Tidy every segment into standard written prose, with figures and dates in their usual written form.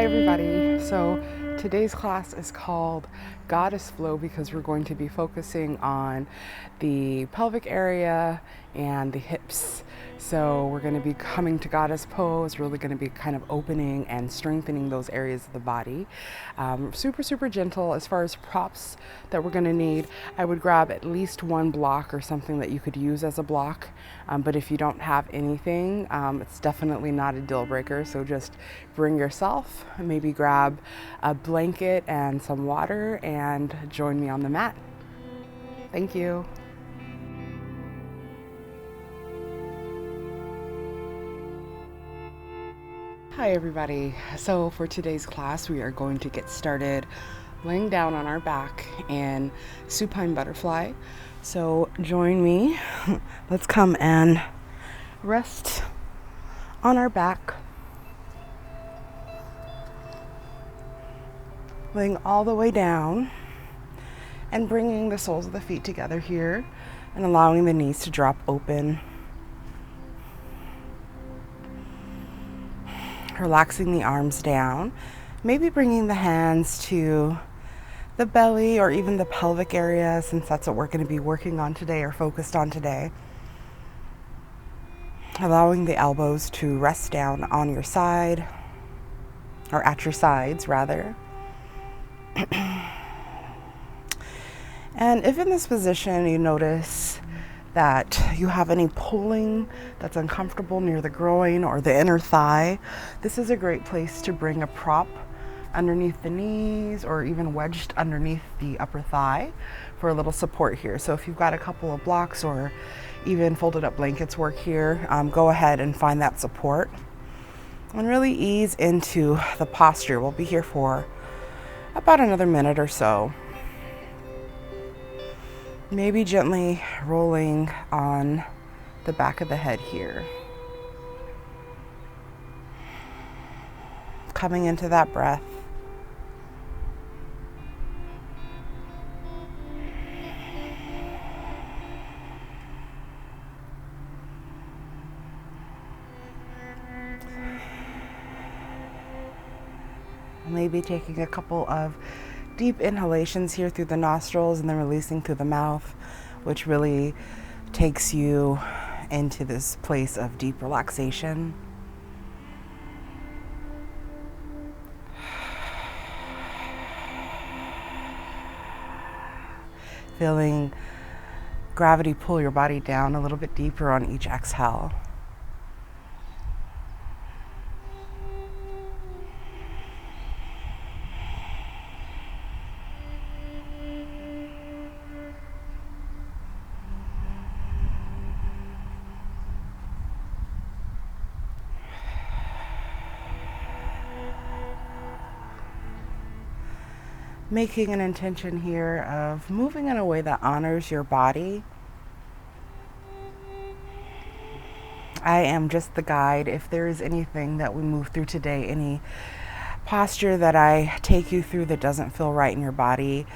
Hi everybody. So today's class is called Goddess Flow because we're going to be focusing on the pelvic area and the hips. So we're going to be coming to Goddess Pose, really going to be kind of opening and strengthening those areas of the body. Super gentle. As far as props that we're going to need, I would grab at least one block or something that you could use as a block. But if you don't have anything, it's definitely not a deal breaker. So just bring yourself, maybe grab a blanket and some water and join me on the mat. Thank you. Hi everybody. So for today's class, we are going to get started laying down on our back in Supine Butterfly. So join me. Let's come and rest on our back, laying all the way down and bringing the soles of the feet together here and allowing the knees to drop open. Relaxing the arms down, maybe bringing the hands to the belly or even the pelvic area, since that's what we're going to be working on today or focused on today. Allowing the elbows to rest down on your side, or at your sides rather. And if in this position you notice that you have any pulling that's uncomfortable near the groin or the inner thigh, this is a great place to bring a prop underneath the knees or even wedged underneath the upper thigh for a little support here. So if you've got a couple of blocks or even folded up blankets work here, go ahead and find that support and really ease into the posture. We'll be here for about another minute or so. Maybe gently rolling on the back of the head here. Coming into that breath. Maybe taking a couple of deep inhalations here through the nostrils and then releasing through the mouth, which really takes you into this place of deep relaxation. Feeling gravity pull your body down a little bit deeper on each exhale. Making an intention here of moving in a way that honors your body. I am just the guide. If there is anything that we move through today, any posture that I take you through that doesn't feel right in your body,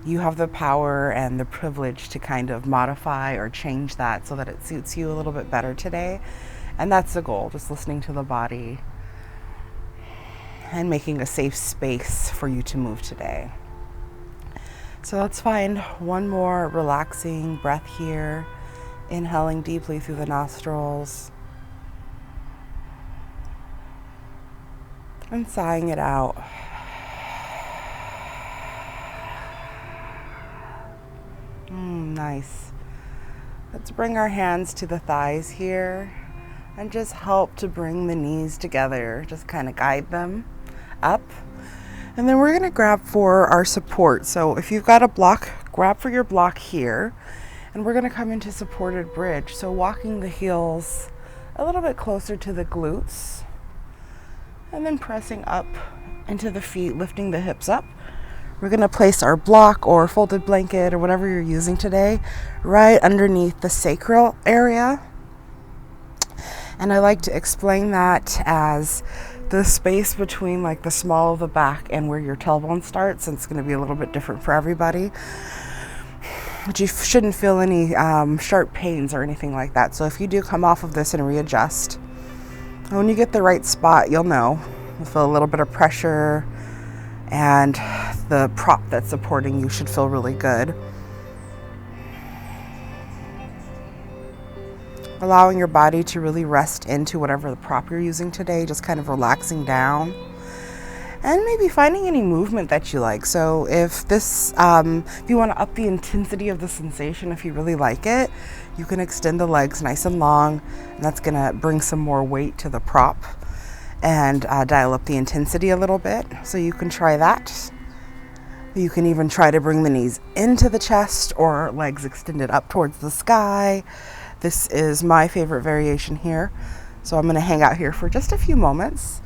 you have the power and the privilege to kind of modify or change that so that it suits you a little bit better today. And that's the goal, just listening to the body and making a safe space for you to move today. So let's find one more relaxing breath here. Inhaling deeply through the nostrils and sighing it out. Nice. Let's bring our hands to the thighs here and just help to bring the knees together. Just kind of guide them up. And then we're going to grab for our support. So if you've got a block, grab for your block here. And we're going to come into supported bridge. So walking the heels a little bit closer to the glutes. And then pressing up into the feet, lifting the hips up. We're going to place our block or folded blanket or whatever you're using today right underneath the sacral area. And I like to explain that as the space between like the small of the back and where your tailbone starts. And it's going to be a little bit different for everybody. But you shouldn't feel any sharp pains or anything like that. So if you do come off of this and readjust, when you get the right spot, you'll know. You'll feel a little bit of pressure, and the prop that's supporting you should feel really good. Allowing your body to really rest into whatever the prop you're using today, just kind of relaxing down. And maybe finding any movement that you like. So if this, if you want to up the intensity of the sensation, if you really like it, you can extend the legs nice and long, and that's going to bring some more weight to the prop and dial up the intensity a little bit. So you can try that. You can even try to bring the knees into the chest or legs extended up towards the sky. This is my favorite variation here. So I'm going to hang out here for just a few moments.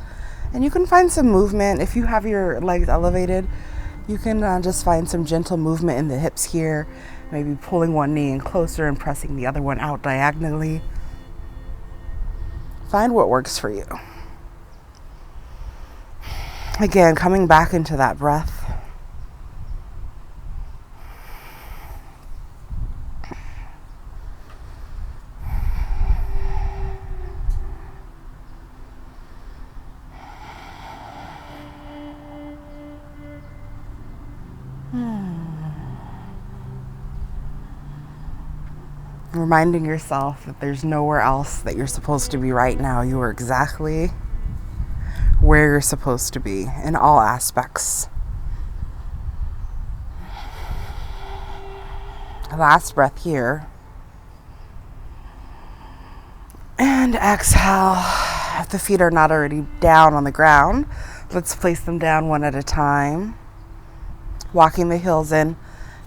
And you can find some movement. If you have your legs elevated, you can just find some gentle movement in the hips here. Maybe pulling one knee in closer and pressing the other one out diagonally. Find what works for you. Again, coming back into that breath. Reminding yourself that there's nowhere else that you're supposed to be right now. You are exactly where you're supposed to be in all aspects. Last breath here. And exhale. If the feet are not already down on the ground, let's place them down one at a time. Walking the heels in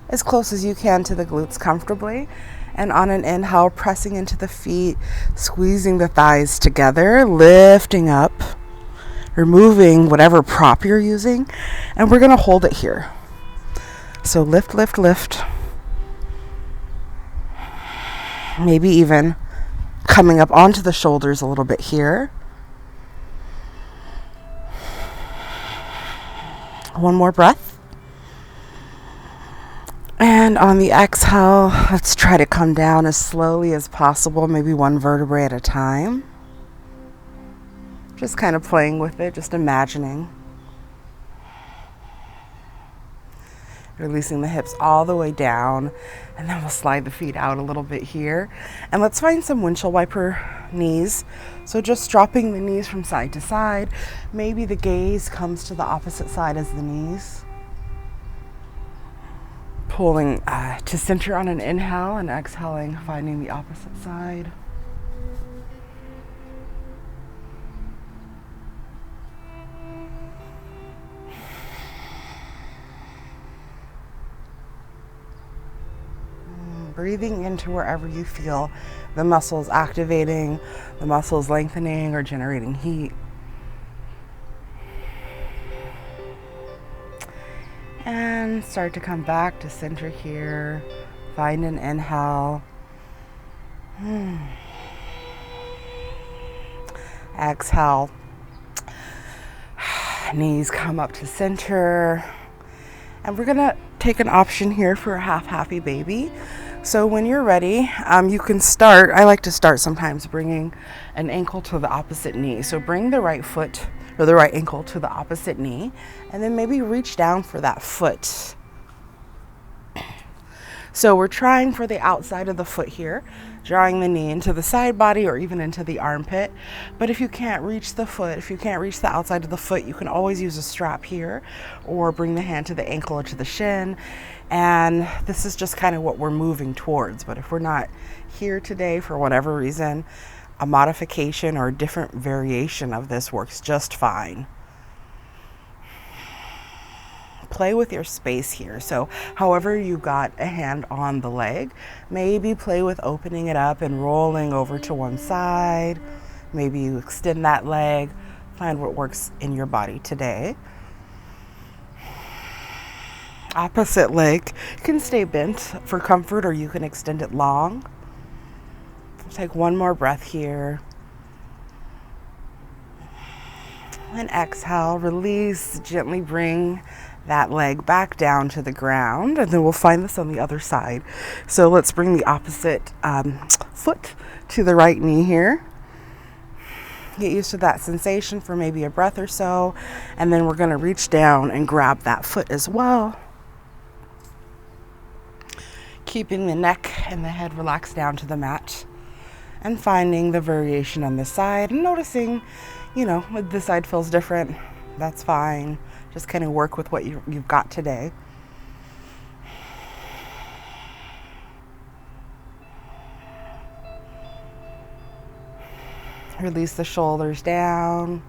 as close as you can to the glutes comfortably. And on an inhale, pressing into the feet, squeezing the thighs together, lifting up, removing whatever prop you're using, and we're going to hold it here. So lift, lift, lift. Maybe even coming up onto the shoulders a little bit here. One more breath. And on the exhale, let's try to come down as slowly as possible, maybe one vertebrae at a time. Just kind of playing with it, just imagining. Releasing the hips all the way down, and then we'll slide the feet out a little bit here. And let's find some windshield wiper knees. So just dropping the knees from side to side. Maybe the gaze comes to the opposite side as the knees. Pulling to center on an inhale and exhaling, finding the opposite side. Breathing into wherever you feel the muscles activating, the muscles lengthening or generating heat. And start to come back to center here. Find an inhale. Exhale. Knees come up to center. And we're going to take an option here for a half happy baby. So when you're ready, you can start. I like to start sometimes bringing an ankle to the opposite knee. So bring the right foot or the right ankle to the opposite knee, and then maybe reach down for that foot. So we're trying for the outside of the foot here, drawing the knee into the side body or even into the armpit. But if you can't reach the foot, if you can't reach the outside of the foot, you can always use a strap here or bring the hand to the ankle or to the shin. And this is just kind of what we're moving towards. But if we're not here today for whatever reason, a modification or a different variation of this works just fine. Play with your space here. So however you got a hand on the leg, maybe play with opening it up and rolling over to one side. Maybe you extend that leg. Find what works in your body today. Opposite leg can stay bent for comfort, or you can extend it long. Take one more breath here. And exhale, release, gently bring that leg back down to the ground, and then we'll find this on the other side. So let's bring the opposite foot to the right knee here. Get used to that sensation for maybe a breath or so, and then we're going to reach down and grab that foot as well, keeping the neck and the head relaxed down to the mat, and finding the variation on this side and noticing, if this side feels different, that's fine. Just kind of work with what you've got today. Release the shoulders down.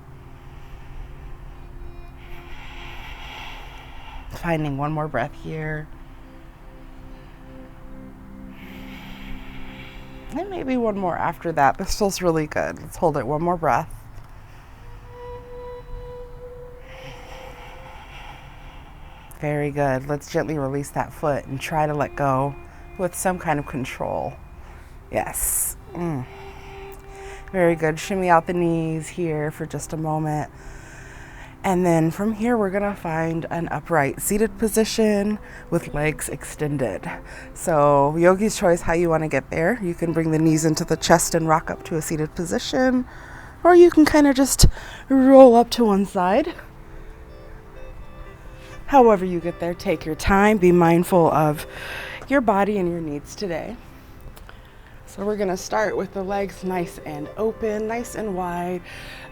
Finding one more breath here. And maybe one more after that. This feels really good. Let's hold it one more breath. Very good. Let's gently release that foot and try to let go with some kind of control. Yes. Very good. Shimmy out the knees here for just a moment. And then from here, we're going to find an upright seated position with legs extended. So yogi's choice, how you want to get there. You can bring the knees into the chest and rock up to a seated position, or you can kind of just roll up to one side. However you get there, take your time. Be mindful of your body and your needs today. So we're going to start with the legs nice and open, nice and wide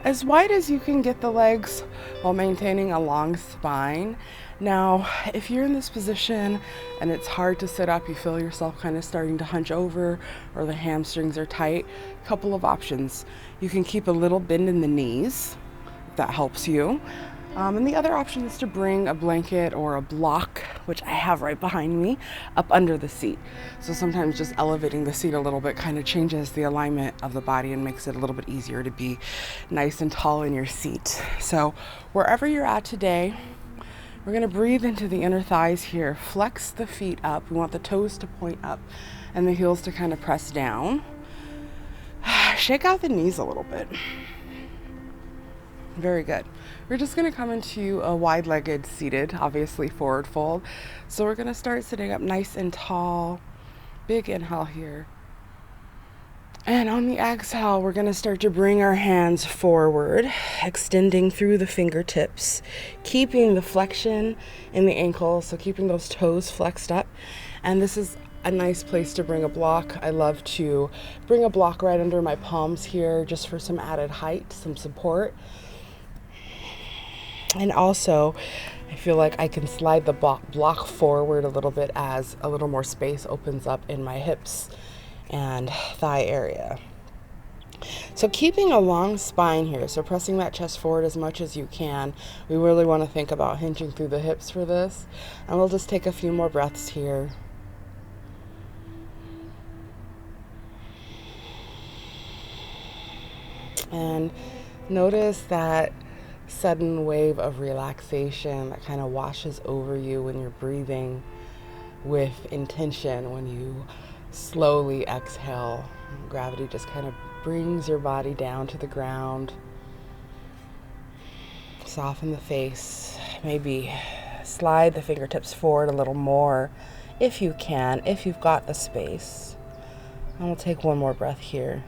as you can get the legs while maintaining a long spine. Now, if you're in this position and it's hard to sit up, you feel yourself kind of starting to hunch over or the hamstrings are tight, a couple of options. You can keep a little bend in the knees, if that helps you. And the other option is to bring a blanket or a block, which I have right behind me, up under the seat. So sometimes just elevating the seat a little bit kind of changes the alignment of the body and makes it a little bit easier to be nice and tall in your seat. So wherever you're at today, we're going to breathe into the inner thighs here. Flex the feet up. We want the toes to point up and the heels to kind of press down. Shake out the knees a little bit. Very good. We're just going to come into a wide-legged seated, obviously forward fold. So we're going to start sitting up nice and tall. Big inhale here. And on the exhale, we're going to start to bring our hands forward, extending through the fingertips, keeping the flexion in the ankles, so keeping those toes flexed up. And this is a nice place to bring a block. I love to bring a block right under my palms here just for some added height, some support. And also, I feel like I can slide the block forward a little bit as a little more space opens up in my hips and thigh area. So keeping a long spine here, so pressing that chest forward as much as you can. We really want to think about hinging through the hips for this. And we'll just take a few more breaths here. And notice that sudden wave of relaxation that kind of washes over you when you're breathing with intention. When you slowly exhale, gravity just kind of brings your body down to the ground. Soften the face. Maybe slide the fingertips forward a little more if you can, if you've got the space. And we'll take one more breath here.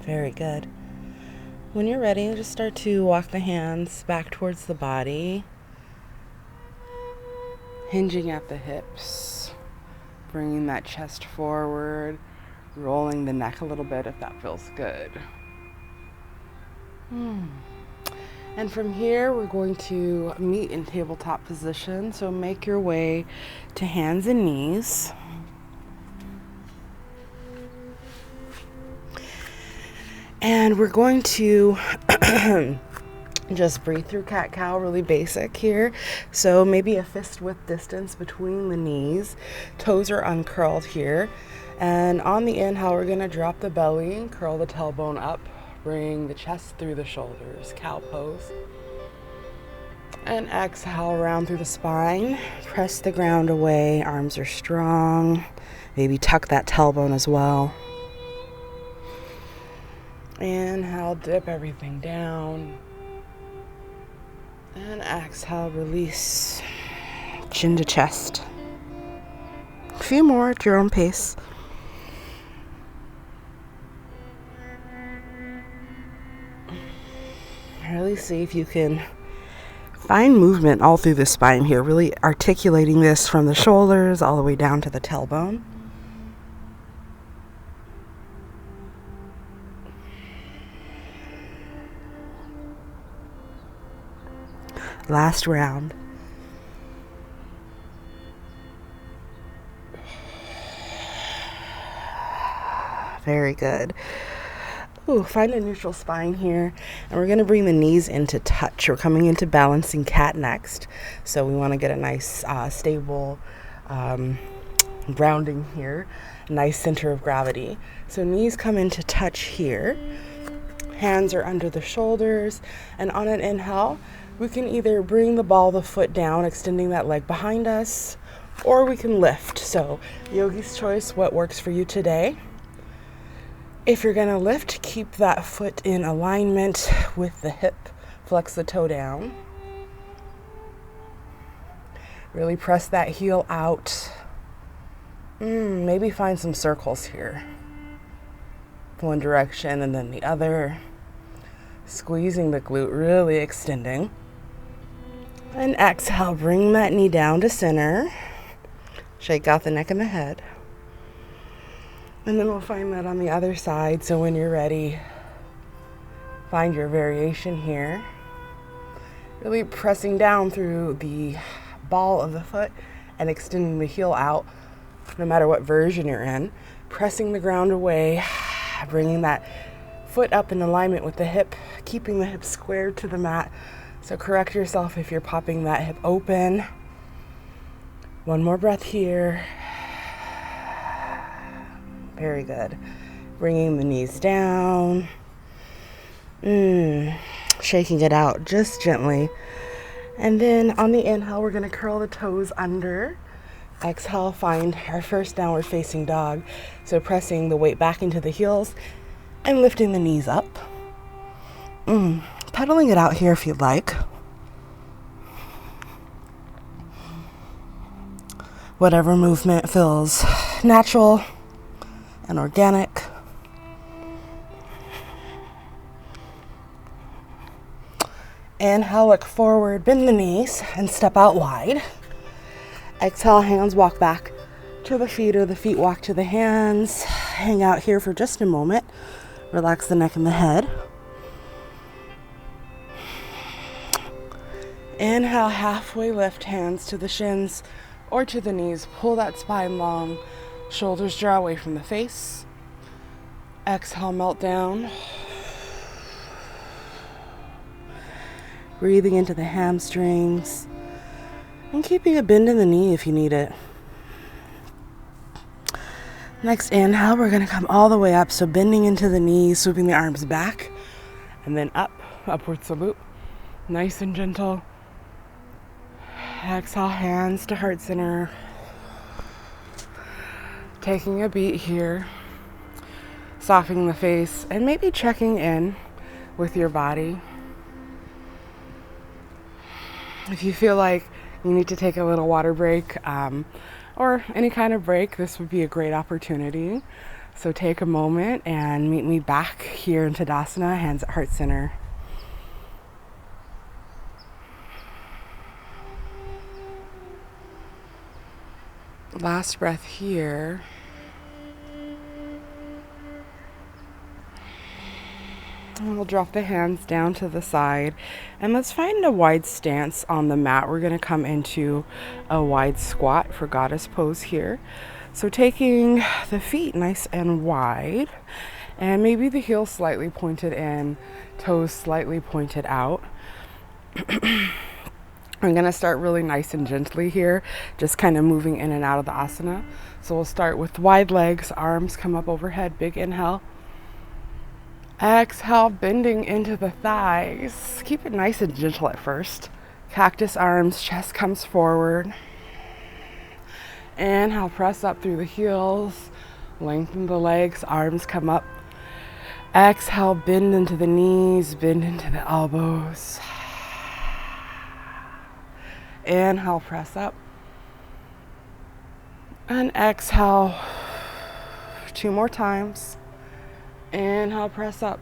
Very good. When you're ready, just start to walk the hands back towards the body, hinging at the hips, bringing that chest forward, rolling the neck a little bit if that feels good. And from here, we're going to meet in tabletop position. So make your way to hands and knees. And we're going to just breathe through cat-cow, really basic here. So maybe a fist width distance between the knees. Toes are uncurled here. And on the inhale, we're going to drop the belly, curl the tailbone up, bring the chest through the shoulders, cow pose. And exhale, round through the spine. Press the ground away, arms are strong. Maybe tuck that tailbone as well. Inhale, dip everything down. And exhale, release. Chin to chest. few more at your own pace. Really see if you can find movement all through the spine here, really articulating this from the shoulders all the way down to the tailbone. Last round. Very good. Ooh, find a neutral spine here. And we're going to bring the knees into touch. We're coming into balancing cat next. So we want to get a nice stable grounding here. Nice center of gravity. So knees come into touch here. Hands are under the shoulders. And on an inhale, we can either bring the ball of the foot down, extending that leg behind us, or we can lift. So yogi's choice, what works for you today. If you're going to lift, keep that foot in alignment with the hip. Flex the toe down. Really press that heel out. Maybe find some circles here. One direction and then the other. Squeezing the glute, really extending. And exhale, bring that knee down to center. Shake out the neck and the head. And then we'll find that on the other side. So when you're ready, find your variation here. Really pressing down through the ball of the foot and extending the heel out, no matter what version you're in. Pressing the ground away, bringing that foot up in alignment with the hip, keeping the hip squared to the mat. So correct yourself if you're popping that hip open. One more breath here. Very good. Bringing the knees down. Shaking it out just gently. And then on the inhale, we're going to curl the toes under. Exhale, find our first downward facing dog. So pressing the weight back into the heels and lifting the knees up. Pedaling it out here if you'd like. Whatever movement feels natural and organic. Inhale, look forward, bend the knees, and step out wide. Exhale, hands walk back to the feet, or the feet walk to the hands. Hang out here for just a moment. Relax the neck and the head. Inhale, halfway lift, hands to the shins or to the knees. Pull that spine long. Shoulders draw away from the face. Exhale, melt down. Breathing into the hamstrings. And keeping a bend in the knee if you need it. Next inhale, we're going to come all the way up. So bending into the knees, swooping the arms back. And then up, upward salute. Nice and gentle. Exhale, hands to heart center. Taking a beat here, softening the face, and maybe checking in with your body. If you feel like you need to take a little water break or any kind of break, this would be a great opportunity. So take a moment and meet me back here in Tadasana, hands at heart center. Last breath here. And we'll drop the hands down to the side. And let's find a wide stance on the mat. We're going to come into a wide squat for goddess pose here. So taking the feet nice and wide. And maybe the heels slightly pointed in, toes slightly pointed out. I'm going to start really nice and gently here, just kind of moving in and out of the asana. So we'll start with wide legs, arms come up overhead, big inhale. Exhale, bending into the thighs. Keep it nice and gentle at first. Cactus arms, chest comes forward. Inhale, press up through the heels. Lengthen the legs, arms come up. Exhale, bend into the knees, bend into the elbows. Inhale, press up. And exhale 2 more times. Inhale, press up.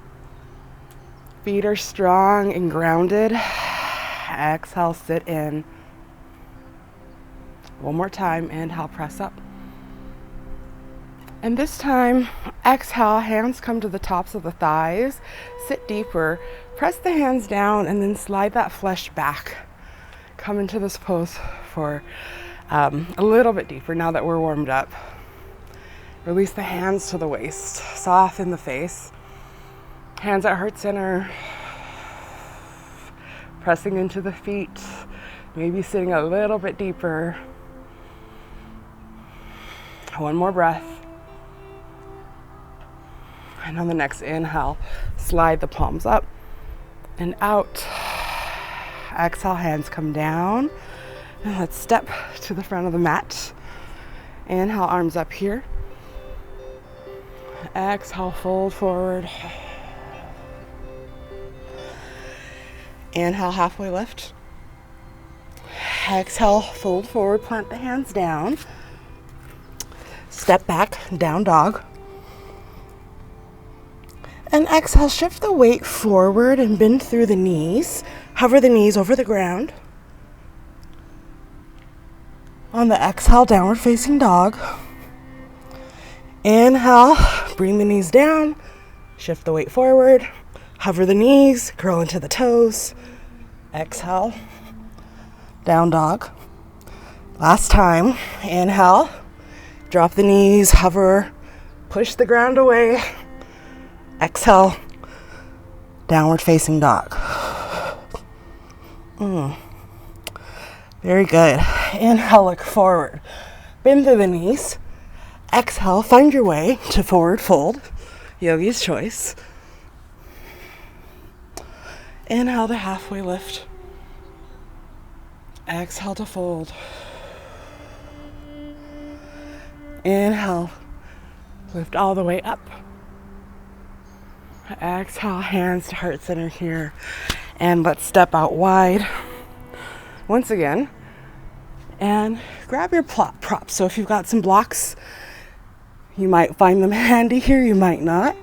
Feet are strong and grounded. Exhale, sit in. 1 more time. Inhale, press up. And this time, exhale, hands come to the tops of the thighs. Sit deeper. Press the hands down and then slide that flesh back. Come into this pose for a little bit deeper now that we're warmed up. Release the hands to the waist. Soften the face. Hands at heart center. Pressing into the feet. Maybe sitting a little bit deeper. 1 more breath. And on the next inhale, slide the palms up and out. Exhale, hands come down. And let's step to the front of the mat. Inhale, arms up here. Exhale, fold forward. Inhale, halfway lift. Exhale, fold forward, plant the hands down. Step back, down dog. And exhale, shift the weight forward and bend through the knees. Hover the knees over the ground. On the exhale, downward facing dog. Inhale, bring the knees down. Shift the weight forward. Hover the knees, curl into the toes. Exhale, down dog. Last time, inhale, drop the knees, hover, push the ground away. Exhale, downward facing dog. Very good. Inhale, look forward. Bend through the knees. Exhale, find your way to forward fold. Yogi's choice. Inhale to halfway lift. Exhale to fold. Inhale, lift all the way up. Exhale, hands to heart center here. And let's step out wide once again. And grab your props. So if you've got some blocks, you might find them handy here, you might not.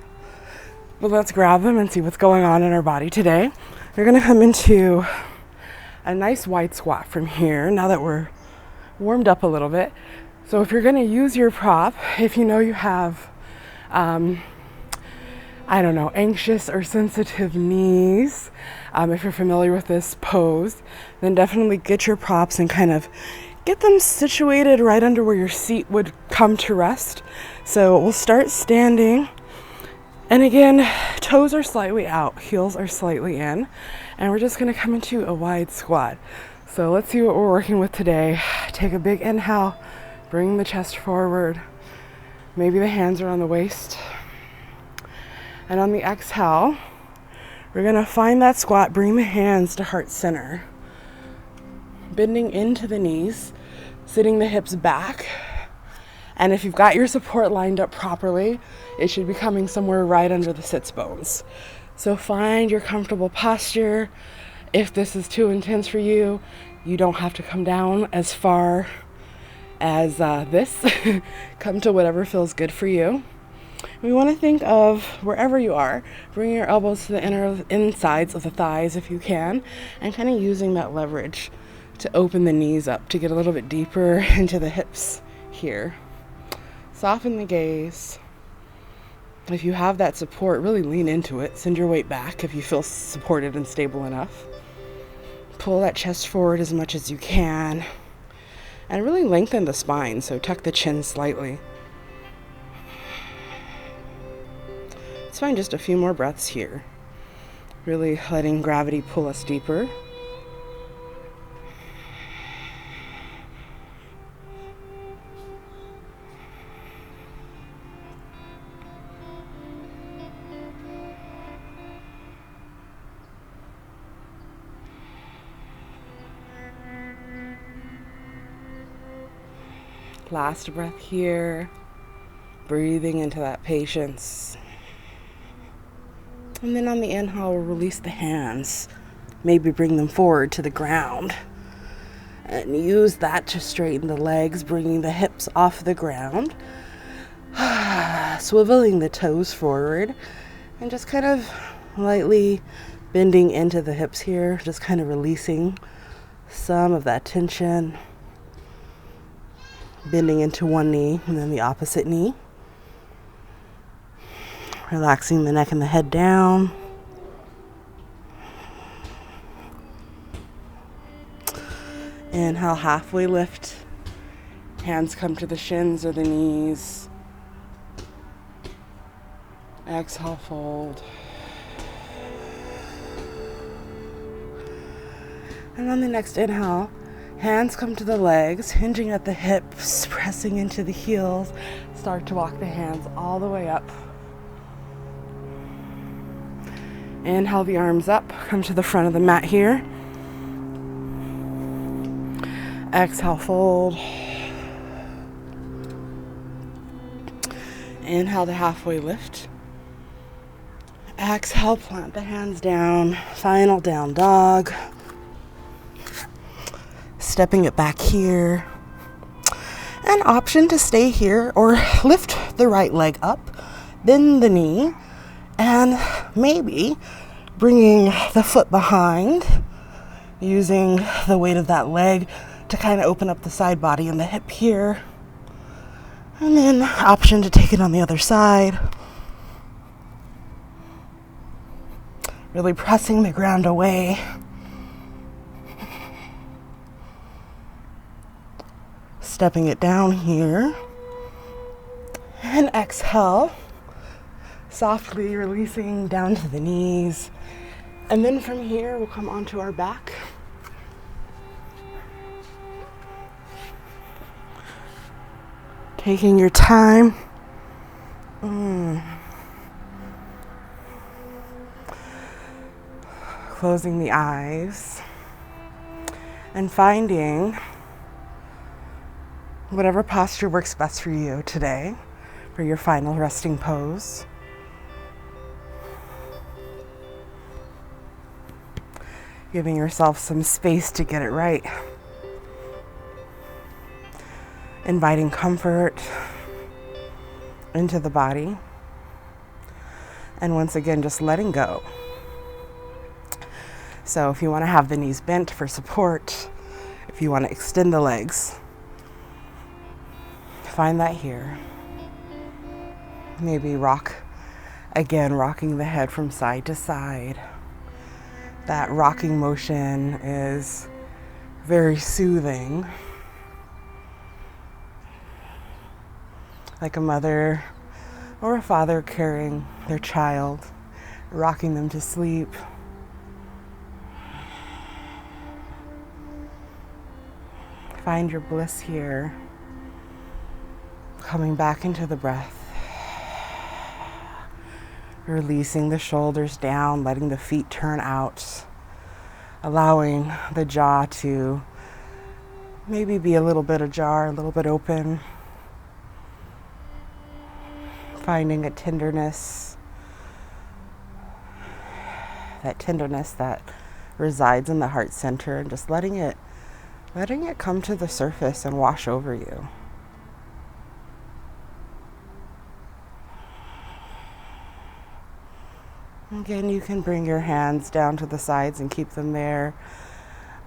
But let's grab them and see what's going on in our body today. We're going to come into a nice wide squat from here now that we're warmed up a little bit. So if you're going to use your prop, if you know you have anxious or sensitive knees, if you're familiar with this pose, then definitely get your props and kind of get them situated right under where your seat would come to rest. So we'll start standing. And again, toes are slightly out, heels are slightly in, and we're just going to come into a wide squat. So let's see what we're working with today. Take a big inhale, bring the chest forward. Maybe the hands are on the waist. And on the exhale, we're going to find that squat, bring the hands to heart center. Bending into the knees, sitting the hips back. And if you've got your support lined up properly, it should be coming somewhere right under the sits bones. So find your comfortable posture. If this is too intense for you, you don't have to come down as far as this. Come to whatever feels good for you. We want to think of wherever you are, bring your elbows to the insides of the thighs if you can, and kind of using that leverage to open the knees up to get a little bit deeper into the hips here. Soften the gaze. If you have that support, really lean into it. Send your weight back if you feel supported and stable enough. Pull that chest forward as much as you can. And really lengthen the spine, so tuck the chin slightly. Let's find just a few more breaths here. Really letting gravity pull us deeper. Last breath here. Breathing into that patience. And then on the inhale, we'll release the hands. Maybe bring them forward to the ground. And use that to straighten the legs, bringing the hips off the ground. Swiveling the toes forward and just kind of lightly bending into the hips here, just kind of releasing some of that tension. Bending into one knee and then the opposite knee. Relaxing the neck and the head down. Inhale, halfway lift. Hands come to the shins or the knees. Exhale, fold. And on the next inhale, hands come to the legs, hinging at the hips, pressing into the heels. Start to walk the hands all the way up. Inhale the arms up, come to the front of the mat here. Exhale, fold. Inhale to halfway lift. Exhale, plant the hands down. Final down dog. Stepping it back here. An option to stay here or lift the right leg up, bend the knee, and maybe bringing the foot behind, using the weight of that leg to kind of open up the side body and the hip here. And then option to take it on the other side. Really pressing the ground away. Stepping it down here. And exhale. Softly releasing down to the knees. And then from here, we'll come onto our back. Taking your time. Closing the eyes. And finding whatever posture works best for you today for your final resting pose. Giving yourself some space to get it right. Inviting comfort into the body. And once again, just letting go. So if you want to have the knees bent for support, if you want to extend the legs, find that here. Maybe rock again, rocking the head from side to side. That rocking motion is very soothing. Like a mother or a father carrying their child, rocking them to sleep. Find your bliss here. Coming back into the breath. Releasing the shoulders down, letting the feet turn out. Allowing the jaw to maybe be a little bit ajar, a little bit open. Finding a tenderness. That tenderness that resides in the heart center, and just letting it come to the surface and wash over you. Again, you can bring your hands down to the sides and keep them there.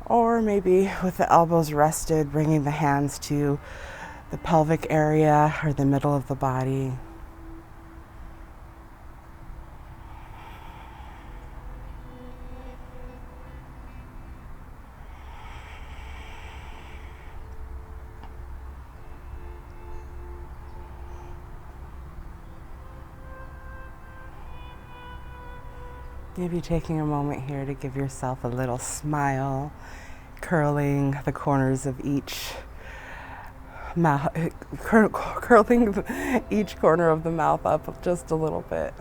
Or maybe with the elbows rested, bringing the hands to the pelvic area or the middle of the body. Maybe taking a moment here to give yourself a little smile, curling the corners of each mouth, curling each corner of the mouth up just a little bit.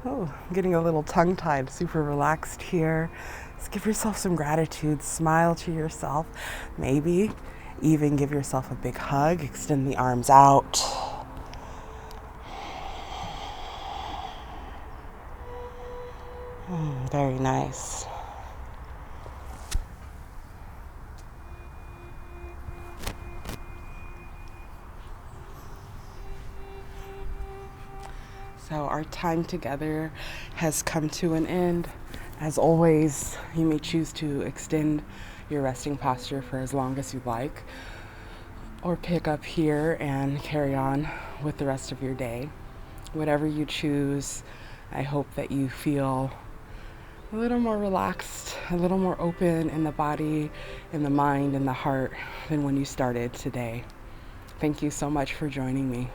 Oh, getting a little tongue-tied, super relaxed here. Just give yourself some gratitude, smile to yourself. Maybe even give yourself a big hug, extend the arms out. Very nice. So our time together has come to an end. As always, you may choose to extend your resting posture for as long as you'd like, or pick up here and carry on with the rest of your day. Whatever you choose, I hope that you feel a little more relaxed, a little more open in the body, in the mind, and the heart than when you started today. Thank you so much for joining me.